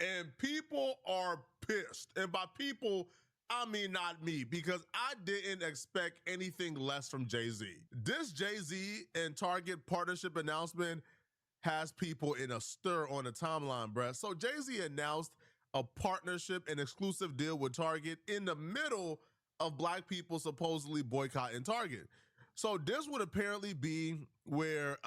And people are pissed. And by people, I mean not me, because I didn't expect anything less from Jay-Z. This Jay-Z and Target partnership announcement has people in a stir on the timeline, bruh. So Jay-Z announced a partnership and exclusive deal with Target in the middle of black people supposedly boycotting Target. So this would apparently be where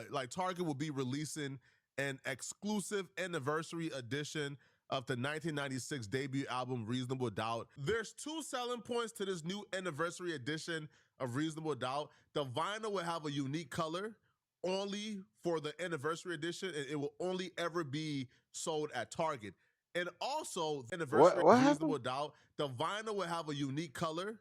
like Target will be releasing an exclusive anniversary edition of the 1996 debut album Reasonable Doubt. There's two selling points to this new anniversary edition of Reasonable Doubt. The vinyl will have a unique color only for the anniversary edition, and it will only ever be sold at Target. And also, the anniversary What of happened? Reasonable Doubt, the vinyl will have a unique color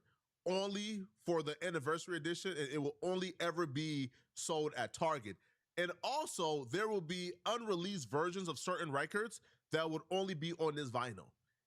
only for the anniversary edition, and it will only ever be sold at Target. And also, there will be unreleased versions of certain records that would only be on this vinyl.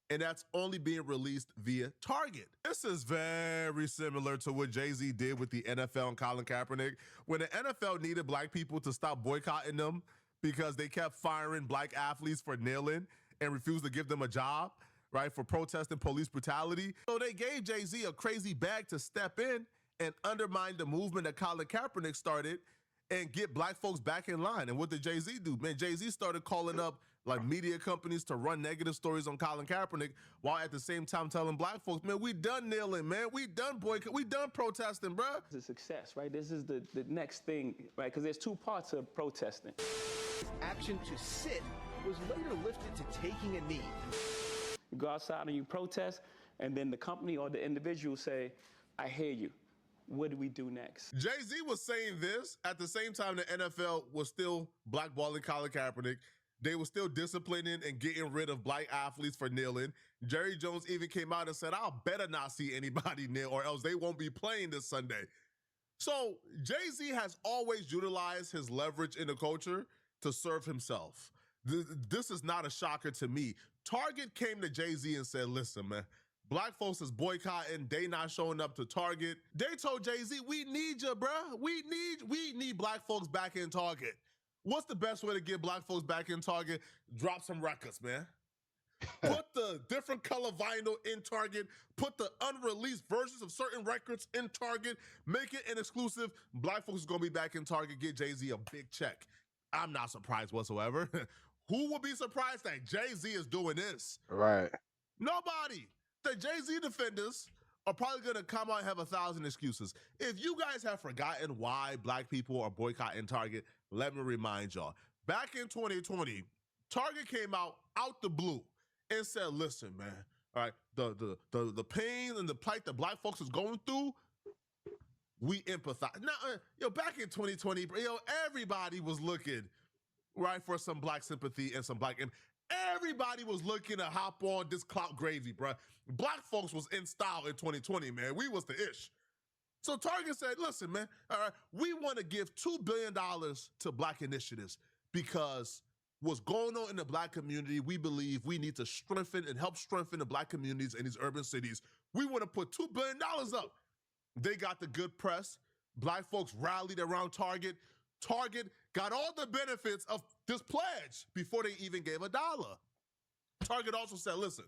And that's only being released via Target. This is very similar to what Jay-Z did with the NFL and Colin Kaepernick. When the NFL needed black people to stop boycotting them because they kept firing black athletes for kneeling and refused to give them a job, right, for protesting police brutality. So they gave Jay-Z a crazy bag to step in and undermine the movement that Colin Kaepernick started and get black folks back in line. And what did Jay-Z do? Man, Jay-Z started calling up like media companies to run negative stories on Colin Kaepernick while at the same time telling black folks, man, we done kneeling, man. We done boycott. We done protesting, bro. This is success, right? This is the next thing, right? Because there's two parts of protesting. Action to sit was later lifted to taking a knee. You go outside and you protest, and then the company or the individual say, I hear you. What do we do next? Jay-Z was saying this at the same time the NFL was still blackballing Colin Kaepernick. They were still disciplining and getting rid of black athletes for kneeling. Jerry Jones even came out and said, I'll better not see anybody kneel or else they won't be playing this Sunday. So Jay-Z has always utilized his leverage in the culture to serve himself. This is not a shocker to me. Target came to Jay-Z and said, listen, man, black folks is boycotting. They not showing up to Target. They told Jay-Z, we need you, bruh. We need black folks back in Target. What's the best way to get black folks back in Target? Drop some records, man. Put the different color vinyl in Target. Put the unreleased versions of certain records in Target. Make it an exclusive. Black folks is going to be back in Target. Get Jay-Z a big check. I'm not surprised whatsoever. Who would be surprised that Jay-Z is doing this? Right. Nobody. The Jay-Z defenders are probably going to come out and have 1,000 excuses. If you guys have forgotten why black people are boycotting Target, let me remind y'all. Back in 2020, Target came out the blue and said, listen, man, all right, the pain and the plight that black folks is going through, we empathize. Now, back in 2020, everybody was looking, right, for some black sympathy and some black. Everybody was looking to hop on this clout gravy, bro. Black folks was in style in 2020, man. We was the ish. So Target said, listen, man, all right, we want to give $2 billion to black initiatives because what's going on in the black community, we believe we need to strengthen and help strengthen the black communities in these urban cities. We want to put $2 billion up. They got the good press. Black folks rallied around Target. Target got all the benefits of this pledge before they even gave $1. Target also said, listen,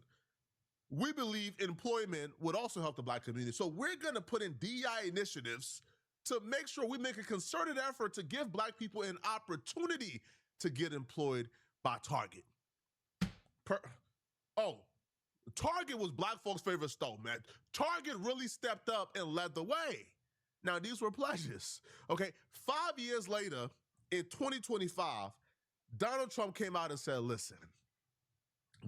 we believe employment would also help the black community. So we're going to put in DEI initiatives to make sure we make a concerted effort to give black people an opportunity to get employed by Target. Target was black folks' favorite store, man. Target really stepped up and led the way. Now, these were pledges. Okay, 5 years later, in 2025, Donald Trump came out and said, listen,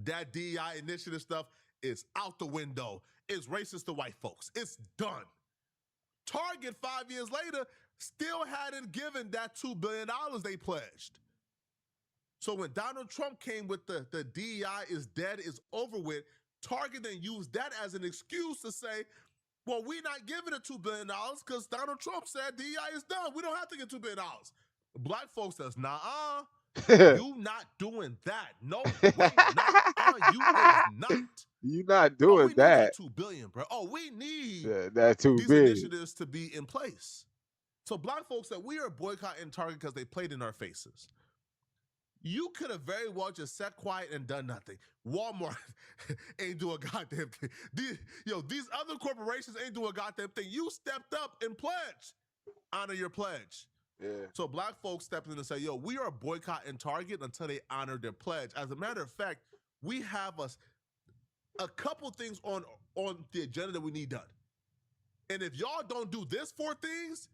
that DEI initiative stuff is out the window. It's racist to white folks. It's done. Target 5 years later still hadn't given that $2 billion they pledged. So when Donald Trump came with the DEI is dead, is over with, Target then used that as an excuse to say, well, we're not giving it $2 billion because Donald Trump said DEI is done. We don't have to get $2 billion. Black folks says, nah, you not doing that. No, wait, you is not. You not doing we that. Need that $2 billion, bro. We need that too these big. initiatives to be in place. So black folks said we are boycotting Target because they played in our faces. you could have very well just sat quiet and done nothing. Walmart ain't do a goddamn thing. These other corporations ain't do a goddamn thing. You stepped up and pledged. Honor your pledge. Yeah. So black folks stepped in and say, yo, we are boycotting Target until they honor their pledge. As a matter of fact, we have a couple things on the agenda that we need done. And if y'all don't do this 4 things,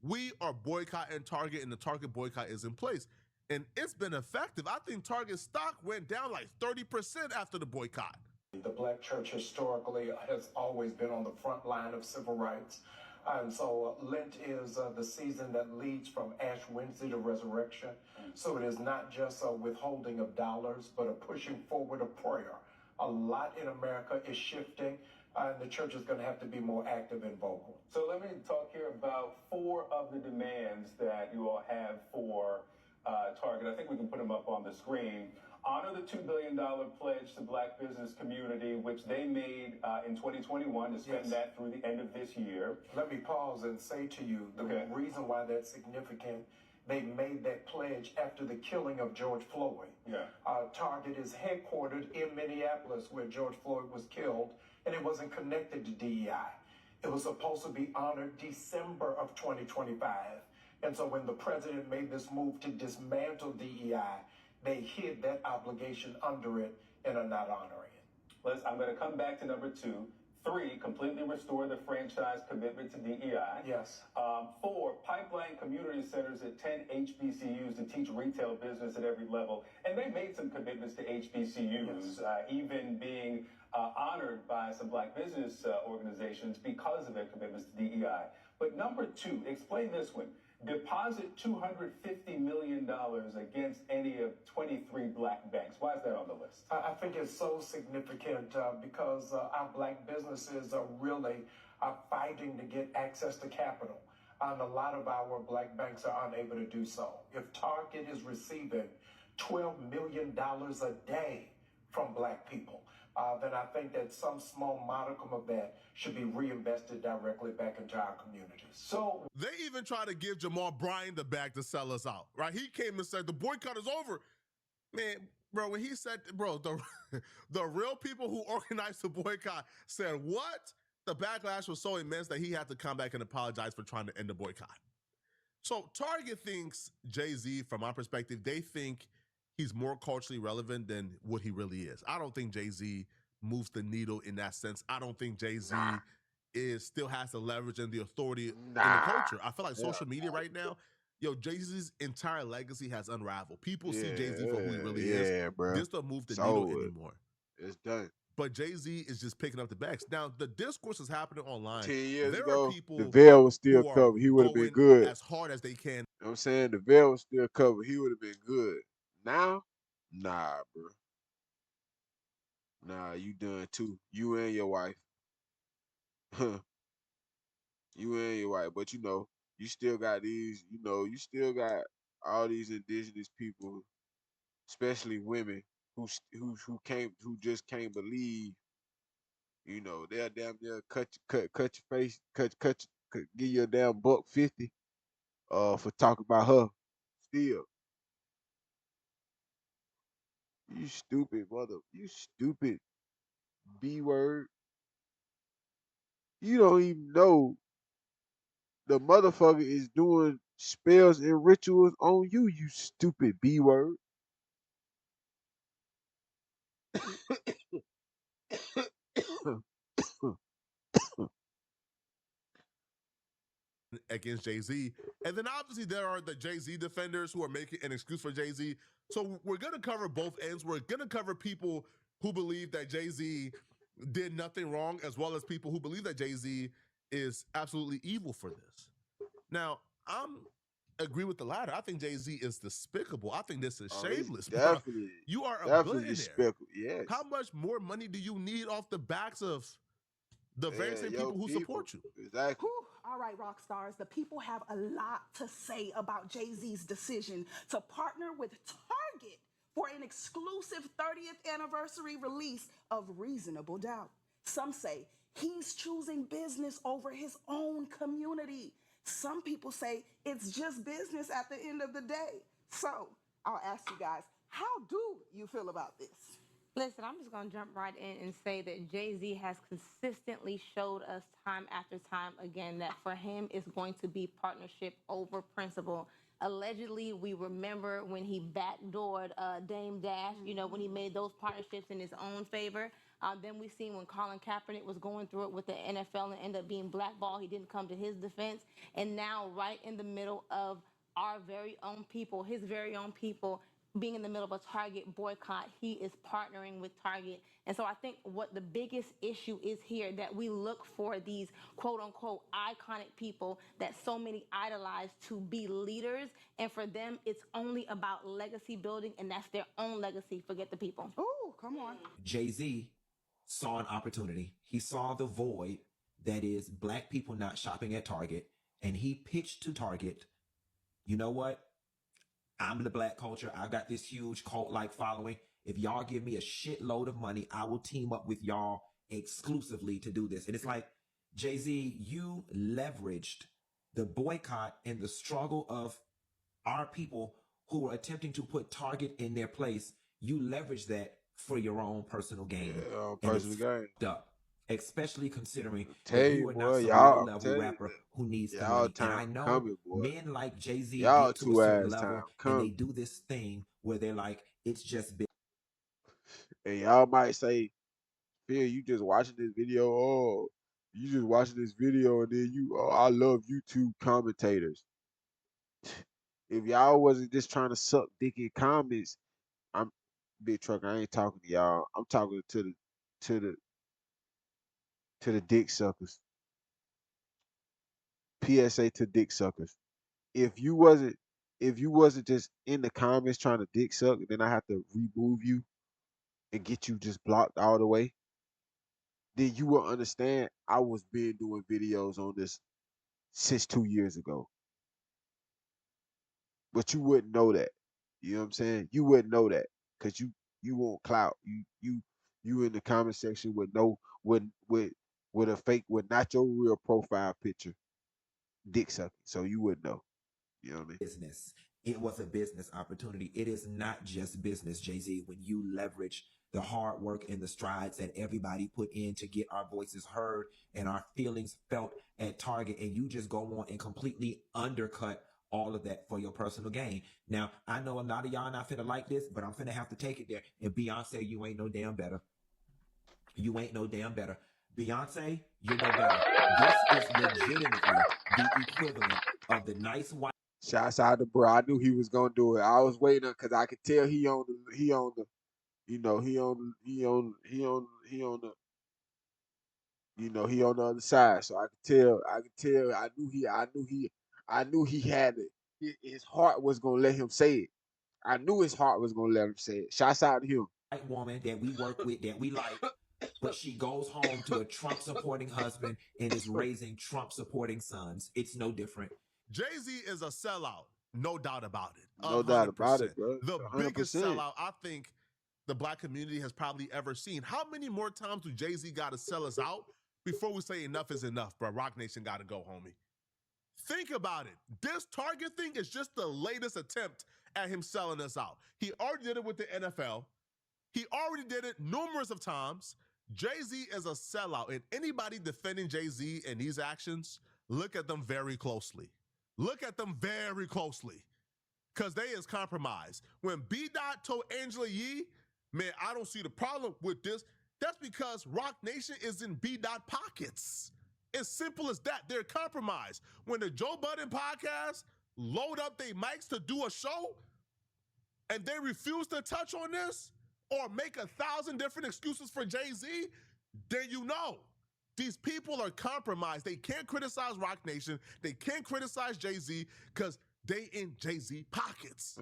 we are boycotting Target, and the Target boycott is in place. And it's been effective. I think Target stock went down like 30% after the boycott. The black church historically has always been on the front line of civil rights. And so Lent is the season that leads from Ash Wednesday to Resurrection. So it is not just a withholding of dollars, but a pushing forward of prayer. A lot in America is shifting, and the church is going to have to be more active and vocal. So let me talk here about 4 of the demands that you all have for Target. I think we can put them up on the screen. Honor the $2 billion pledge to black business community, which they made in 2021 to spend that through the end of this year. Let me pause and say to you, the reason why that's significant, they made that pledge after the killing of George Floyd. Target is headquartered in Minneapolis, where George Floyd was killed, and it wasn't connected to DEI. It was supposed to be honored December of 2025. And so when the president made this move to dismantle DEI, they hid that obligation under it and are not honoring it. I'm going to come back to number 2. 3, completely restore the franchise commitment to DEI. Yes. 4, pipeline community centers at 10 HBCUs to teach retail business at every level. And they made some commitments to HBCUs, even being honored by some black business organizations because of their commitments to DEI. But number 2, explain this one. Deposit $250 million against any of 23 black banks. Why is that on the list? I think it's so significant because our black businesses are really fighting to get access to capital. And a lot of our black banks are unable to do so. If Target is receiving $12 million a day from black people, then I think that some small modicum of that should be reinvested directly back into our communities. So they even try to give Jamal Bryant the bag to sell us out, right? He came and said the boycott is over. Man, bro, when he said, bro, the real people who organized the boycott said what? The backlash was so immense that he had to come back and apologize for trying to end the boycott. So Target thinks Jay-Z, from my perspective, they think he's more culturally relevant than what he really is. I don't think Jay-Z moves the needle in that sense. I don't think Jay-Z still has the leverage and the authority in the culture. I feel like social media right now, Jay-Z's entire legacy has unraveled. People see Jay-Z for who he really is. Bro. This don't move the needle anymore. It's done. But Jay-Z is just picking up the bags. Now, the discourse is happening online. 10 years there ago, are people the veil was still covered. He would have been good. As hard as they can. You know what I'm saying? The veil was still covered. He would have been good. Now, nah, bro. Nah, you done too. You and your wife. You and your wife. But you still got these, you still got all these indigenous people, especially women, who just can't believe, they'll damn near cut your face, give you a damn $1.50 for talking about her. Still. You stupid you stupid B word. You don't even know the motherfucker is doing spells and rituals on you, you stupid B word. Against Jay-Z. And then obviously there are the Jay-Z defenders who are making an excuse for Jay-Z. So we're going to cover both ends. We're going to cover people who believe that Jay-Z did nothing wrong, as well as people who believe that Jay-Z is absolutely evil for this. Now, I'm agree with the latter. I think Jay-Z is despicable. I think this is shameless. Definitely. You are a definitely billionaire. Despicable. Yes. How much more money do you need off the backs of the very same people who support you? Exactly. Whew. All right, rock stars, the people have a lot to say about Jay-Z's decision to partner with Target for an exclusive 30th anniversary release of Reasonable Doubt. Some say he's choosing business over his own community. Some people say it's just business at the end of the day. So I'll ask you guys, How do you feel about this? Listen, I'm just going to jump right in and say that Jay-Z has consistently showed us time after time again that for him it's going to be partnership over principle. Allegedly, we remember when he backdoored Dame Dash, you know, when he made those partnerships in his own favor. Then we seen when Colin Kaepernick was going through it with the NFL and ended up being blackballed. He didn't come to his defense. And now, right in the middle of our very own people, his very own people, being in the middle of a Target boycott, he is partnering with Target. And so I think what the biggest issue is here, that we look for these quote unquote iconic people that so many idolize to be leaders. And for them, it's only about legacy building, and that's their own legacy. Forget the people. Oh, come on. Jay-Z saw an opportunity. He saw the void that is black people not shopping at Target, and he pitched to Target, you know what? I'm the black culture. I've got this huge cult-like following. If y'all give me a shitload of money, I will team up with y'all exclusively to do this. And it's like, Jay-Z, you leveraged the boycott and the struggle of our people who were attempting to put Target in their place. You leveraged that for your own personal gain. Yeah, And personal it's gain. fucked up, especially considering Tell that you, you are boy, not some y'all- low-level tell you rapper who needs the y'all money. And time I know coming, boy. men like Jay-Z Y'all get to a two certain ass level time and coming. they do this thing where they're like, it's just And y'all might say, Phil, you just watching this video. Oh, you just watching this video and then you, oh, I love YouTube commentators. If y'all wasn't just trying to suck dick in comments, I'm big trucker. I ain't talking to y'all. I'm talking to the to the dick suckers. PSA to dick suckers. If you wasn't just in the comments trying to dick suck, then I have to remove you and get you just blocked all the way. Then you will understand I was been doing videos on this since 2 years ago. But you wouldn't know that. You know what I'm saying? You wouldn't know that because you want clout. You in the comment section with no with a fake with not your real profile picture, dick sucking. So you wouldn't know. You know what I mean? business. It was a business opportunity. It is not just business, Jay-Z, when you leverage the hard work and the strides that everybody put in to get our voices heard and our feelings felt at Target, and you just go on and completely undercut all of that for your personal gain. Now, I know a lot of y'all not finna like this, but I'm finna have to take it there. And Beyonce, you ain't no damn better. You ain't no damn better. Beyonce, you're no better. This is legitimately the equivalent of the nice white. Shouts out to bro. I knew he was gonna do it. I was waiting because I could tell he on the you know he on the he on the other side. So I could tell. I knew he had it. His heart was gonna let him say it. I knew his heart was gonna let him say it. Shouts out to him. White woman that we work with, that we like, but she goes home to a Trump supporting husband and is raising Trump supporting sons. It's no different. Jay-Z is a sellout, no doubt about it. No doubt about 100%. it, bro. The 100%. biggest sellout I think the black community has probably ever seen. How many more times do Jay-Z got to sell us out before we say enough is enough, bro? Rock Nation got to go, homie. Think about it. This Target thing is just the latest attempt at him selling us out. He already did it with the NFL. He already did it numerous of times. Jay-Z is a sellout, and anybody defending Jay-Z and these actions, look at them very closely. Look at them very closely, because they is compromised. When B-Dot told Angela Yee, man, I don't see the problem with this, that's because Rock Nation is in B-Dot pockets. As simple as that. They're compromised. When the Joe Budden podcast load up their mics to do a show and they refuse to touch on this or make 1,000 different excuses for Jay-Z, then you know these people are compromised. They can't criticize Rock Nation. They can't criticize Jay-Z because they in Jay-Z pockets.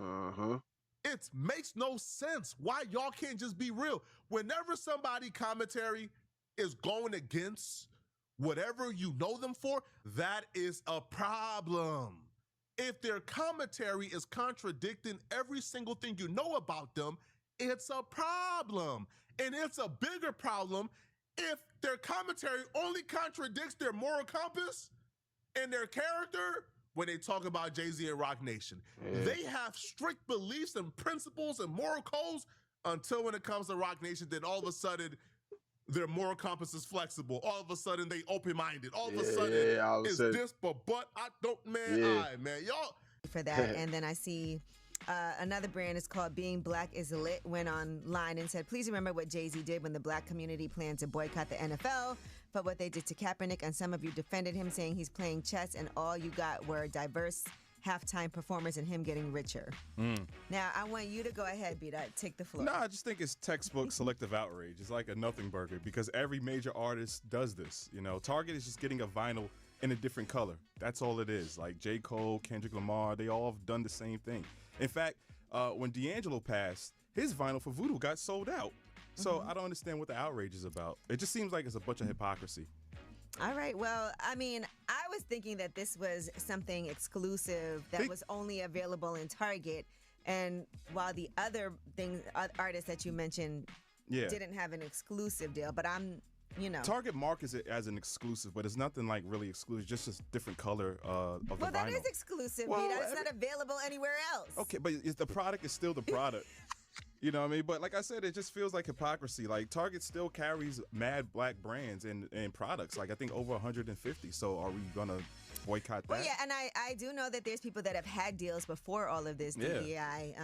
It makes no sense why y'all can't just be real. Whenever somebody commentary is going against whatever you know them for, that is a problem. If their commentary is contradicting every single thing you know about them, it's a problem. And it's a bigger problem if their commentary only contradicts their moral compass and their character when they talk about Jay-Z and Rock Nation. Yeah. They have strict beliefs and principles and moral codes until when it comes to Rock Nation, then all of a sudden their moral compass is flexible. All of a sudden they open-minded. All of a sudden it's this, but I don't, man. Man, y'all. For that. And then I see another brand is called Being Black is Lit went online and said, please remember what Jay-Z did when the black community planned to boycott the NFL, but what they did to Kaepernick, and some of you defended him saying he's playing chess and all you got were diverse halftime performers and him getting richer. Now, I want you to go ahead, B-Dot, take the floor. No, I just think it's textbook selective outrage. It's like a nothing burger because every major artist does this. You know, Target is just getting a vinyl in a different color. That's all it is. Like J. Cole, Kendrick Lamar, they all have done the same thing. In fact, when D'Angelo passed, his vinyl for Voodoo got sold out. So I don't understand what the outrage is about. It just seems like it's a bunch of hypocrisy. All right. Well, I mean, I was thinking that this was something exclusive that was only available in Target. And while the other artists that you mentioned didn't have an exclusive deal, but Target markets it as an exclusive, but it's nothing like really exclusive, just a different color of the vinyl. Well, that is exclusive, it's not available anywhere else. Okay, but the product is still the product. You know what I mean? But like I said, it just feels like hypocrisy. Like Target still carries mad black brands and products. Like I think over 150. So are we gonna boycott that? Well, yeah, and I do know that there's people that have had deals before all of this DEI.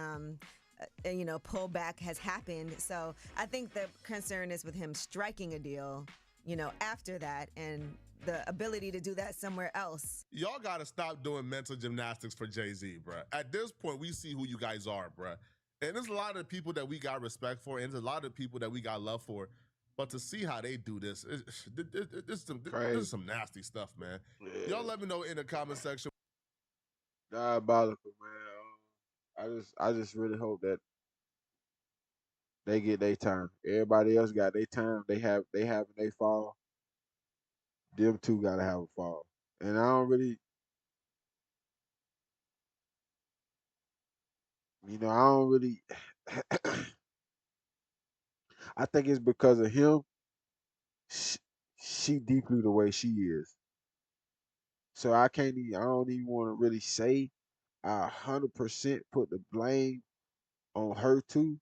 Pullback has happened. So I think the concern is with him striking a deal, after that, and the ability to do that somewhere else. Y'all gotta stop doing mental gymnastics for Jay-Z, bruh. At this point, we see who you guys are, bruh. And there's a lot of people that we got respect for, and there's a lot of people that we got love for. But to see how they do this, this is some nasty stuff, man. Yeah. Y'all let me know in the comment section. Diabolical, man. I just really hope that they get their time. Everybody else got their time. They have their fall. Them two gotta have a fall. And I don't really, I think it's because of him. She deeply the way she is. So I don't even want to really say I 100% put the blame on her too,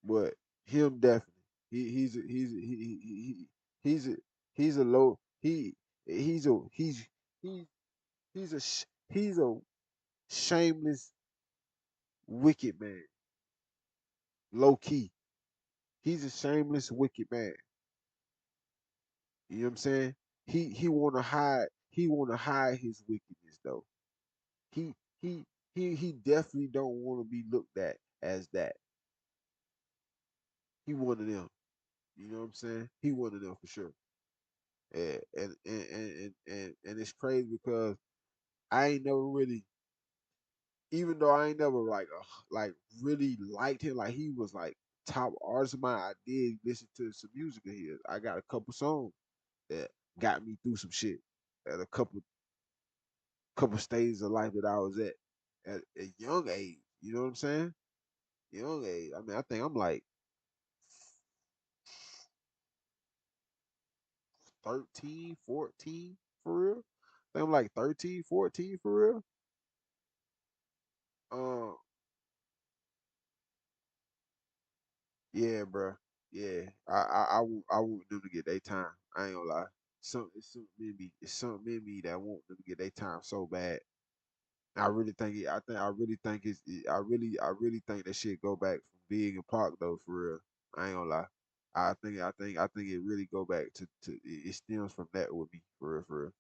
but him definitely. He's a low he's a shameless wicked man. Low key. He's a shameless wicked man. You know what I'm saying? He wanna hide his wickedness though. He definitely don't want to be looked at as that. He one of them. You know what I'm saying? He one of them for sure. And it's crazy because I ain't never really, even though I ain't never like really liked him, like he was like top artist of mine. I did listen to some music of his. I got a couple songs that got me through some shit at a couple stages of life that I was at a young age. You know what I'm saying? Young age. I mean, I think I'm like 13, 14 for real. I think I'm like 13, 14 for real. Yeah, bro. Yeah, I want them to get their time. I ain't gonna lie. It's something in me that want them to get their time so bad. I really think it. I really think I really think that shit go back from Big and Pac though. For real, I ain't gonna lie. I think it really go back to it stems from that with me for real.